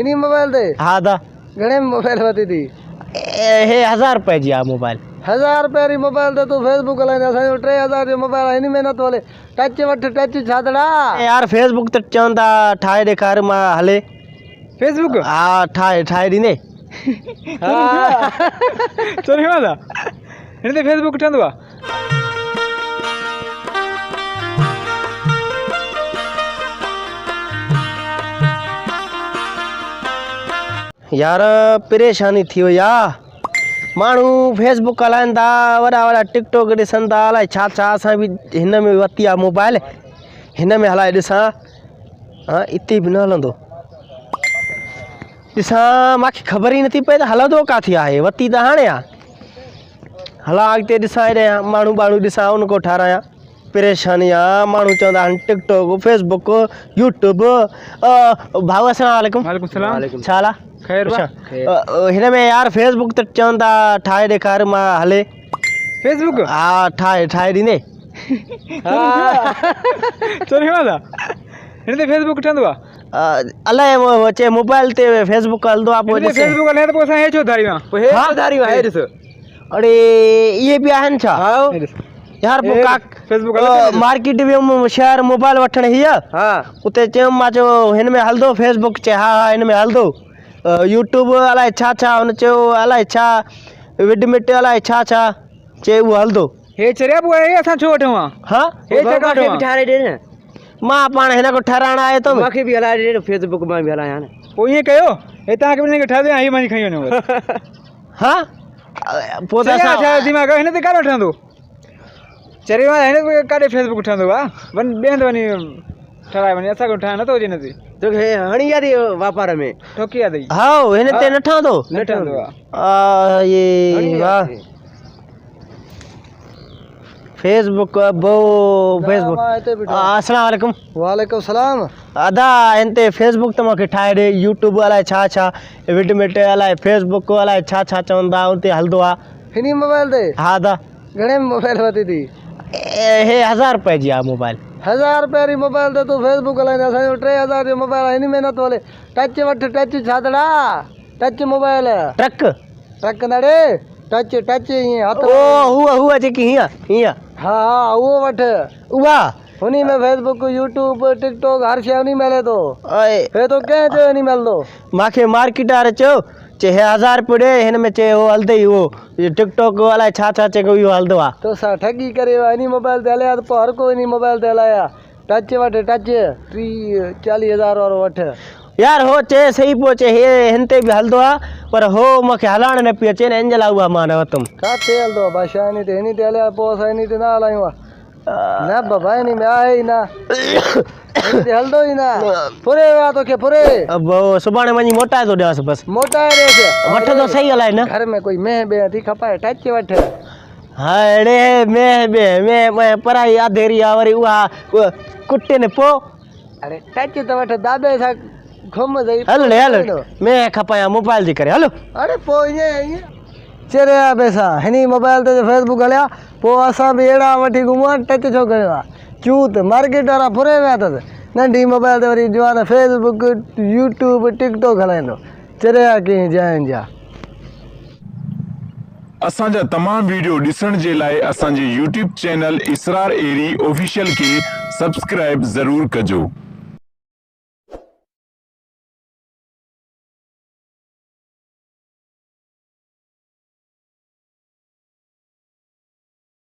हिनी मोबाइल दे हाँ दा घणे मोबाइल वती थी हे 1000 रुपए जी आ मोबाइल 1000 रुपए री मोबाइल ते तू फेसबुक हलाईंदा असांजो 3000 जो मोबाइल हिन में नथो हले टच वठ टच छादड़ा यार फेसबुक ते चवंदा ठाहे ॾेखार मां हले फेसबुक हा ठाहे ॾींदे चोरी वाला हिन ते फेसबुक ठंदो आ यार परेशानी थी वई आहे माण्हू फेसबुक हलाइनि था वॾा वॾा टिकटॉक ॾिसनि था अलाए छा छा असां बि हिन में वरिती आहे मोबाइल हिन में हलाए ॾिसां हा इते बि न हलंदो ॾिसां मूंखे ख़बर ई नथी पए त हलंदो किथे आहे वरिती त हाणे आहे हला अॻिते ॾिसां हेॾे माण्हू ॾिसां उन खां ठारायां परेशानी आहे माण्हू चवंदा आहिनि टिकटॉक फेसबुक यूट्यूब भाऊ अस्सलाम वालेकुम वालेकुम सलाम छा हाल आहे खैर बा हिन में यार फेसबुक ते चवंदा ठाहे ॾेखार मां हले फेसबुक हा ठाहे ॾींदे चोरी वाला हिन ते फेसबुक ठंदो आ अलाए चए मोबाइल ते फेसबुक हलंदो आहे पोइ फेसबुक हले त पोइ असां हे छो धारियूं पोइ हे छो धारियूं हे ॾिस अड़े इहे बि आहिनि छा यार पोइ फेसबुक मार्केट वियुमि शहर मोबाइल वठण हीअ हा उते चयुमि मां चयो हिन में हलंदो फेसबुक चए हा हा हिन में हलंदो यूट्यूब अलाए छा छा हुन चयो अलाए छा विडमिट अलाए छा छा चए उहो हलंदो हे चरिया पोइ हे असां छो वठूं हा हे जगह बि ठारे ॾे न मां पाण हिन खां ठहराइण आयो तो मूंखे बि हलाए ॾे फेसबुक मां बि हलायां न पोइ ईअं कयो हे तव्हांखे बि ठाहे ॾियां हीअ मां खई वञो हा पोइ त छा दिमाग़ हिन ते काॾो ठहंदो चरे वाला हिन ते काॾे फेसबुक ठहंदो आहे ॿिए हंधि वञी ठहाए वञे असांखे ठाहिण नथो अचे हिन ते तोखे हणी यारी वापार में ठोकी आहे हा हिन ते न ठहंदो न ठहंदो आहे ये वाह फेसबुक फेसबुक अस्सलाम वालेकुम वालेकुम सलाम अदा हिन ते फेसबुक त मूंखे ठाहे ॾे यूट्यूब अलाए छा छा विडमिट अलाए फेसबुक अलाए छा छा चवंदा उते हलंदो आहे हिनी मोबाइल ते हा दा घणे मोबाइल वती थी हे 1000 रुपए जी आहे मोबाइल 1000 रुपए री मोबाइल ते तू फेसबुक हलाईंदा असांजो 3000 जो मोबाइल हिन में नथो हले टच वठ टच छादड़ा टच मोबाइल ट्रक न ॾे टच टच ईअं हथ हूअ जेकी हीअं हा हा उहो वठ उहा उन्हीं में फेसबुक यूट्यूब टिकटॉक हर शइ उन्हीं में हले थो हे तो कंहिं चयो इन्हीं में हलंदो मूंखे मार्केट वारे चयो चे 1000 रुपयो ॾे हिन में चए हो हलंदे ई हो टिकटॉक अलाए छा छा चए इहो हलंदो आहे तोसां ठगी करे इन्हीं मोबाइल ते हलिया त पोइ हर को इन्हीं मोबाइल ते हलाया टच वठ टच 30-40 हज़ार वारो वठ यार हो चए सही पियो चए हे हिन ते बि हलंदो आहे पर हो मूंखे हलाइण न पियो अचे न इन जे लाइ उहा मां न वरितुमि किथे हलंदो आहे बादशाह हिन ते हलिया पोइ असां हिन ते न हलायूं आहे न बाबा हिन में आहे ई न हिन ते हलंदो ई न फुरे विया तोखे फुरे सुभाणे वञी मोटाए थो ॾियांसि बसि मोटाए ॾे वठंदो सही हलाए न घर में कोई मेह बेह थी खपाए टच वठ हा अड़े मैं पढ़ाई अधेरी आहे वरी उहा कुटे न पोइ अरे टच त वठ दाबे सां घुम सही हल मैं खपाया मोबाइल जे करे हलो अरे पोइ ईअं चरिया पैसा हिन मोबाइल ते फेसबुक हलिया पोइ असां बि अहिड़ा वठी घुमूं टच छो कयो आहे चूत मार्केट वारा फुरे विया अथसि नंढी मोबाइल ते वरी जवान फेसबुक यूट्यूब टिकटॉक हलाईंदो चरिया कीअं जाइनि जा असांजा तमाम वीडियो ॾिसण जे लाइ असांजे YouTube चैनल इसरार एरी ऑफिशियल खे सब्सक्राइब ज़रूर कजो।